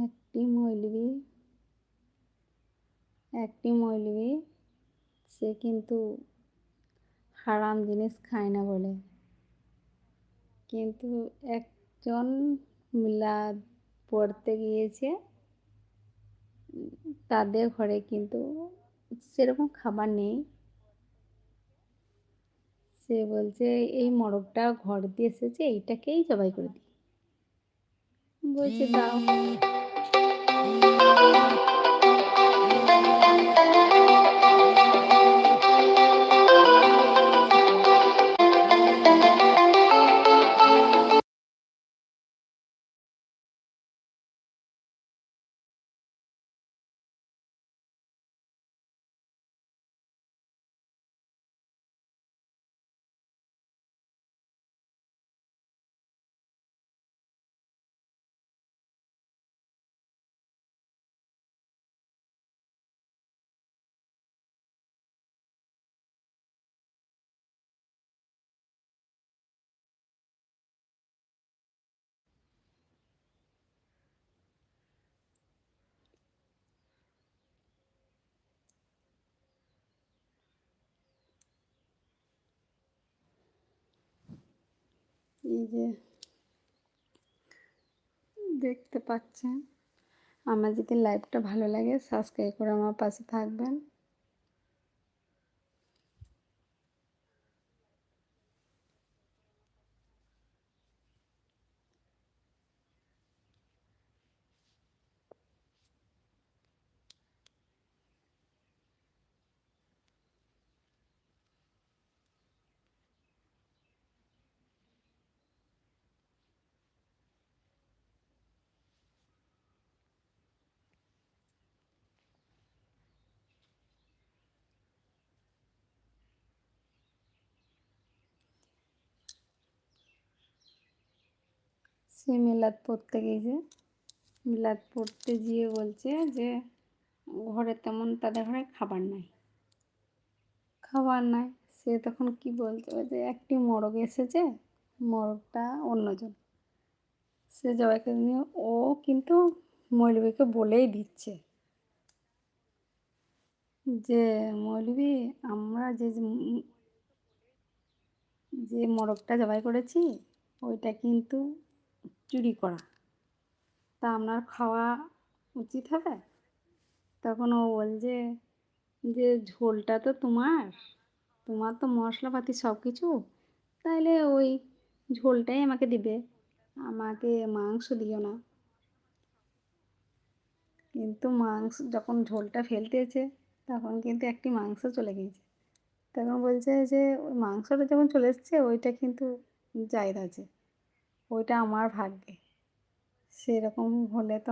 একটি মৌলবি একটি মৌলবি সে কিন্তু হারাম জিনিস খায় না বলে, কিন্তু একজন মিলাদ পড়তে গিয়েছে। তাদের ঘরে কিন্তু সেরকম খাবার নেই। সে বলছে, এই মোরগটা ঘর দিয়ে এসেছে, এইটাকেই জবাই করে দিই। বলছে দাও। এই যে দেখতে পাচ্ছেন, আমার যদি লাইভটা ভালো লাগে সাবস্ক্রাইব করে আমার পাশে থাকবেন। সে মিলাদ পড়তে গিয়েছে, মিলাদ পড়তে গিয়ে বলছে যে ঘরে তেমন তাদের ঘরে খাবার নাই। সে তখন কি বলছে, যে একটি মোরগ এসেছে, মোরগটা অন্যজন, সে জবাইকে নিয়ে ও কিন্তু মৌলবীকে বলেই দিচ্ছে যে মৌলবী, আমরা যে মোরগটা জবাই করেছি ওইটা কিন্তু চুরি করা, তা আপনার খাওয়া উচিত হবে। তখন ও বলছে যে ঝোলটা তো তোমার তো মশলাপাতি সব কিছু, তাইলে ওই ঝোলটাই আমাকে দিবে, আমাকে মাংস দিও না। কিন্তু মাংস যখন ঝোলটা ফেলতেছে তখন কিন্তু একটি মাংস চলে গিয়েছে। তখন বলছে যে ওই মাংসটা যখন চলে এসছে ওইটা কিন্তু জায়েজ আছে, ওইটা আমার ভাগ্যে, সেরকম হলে তো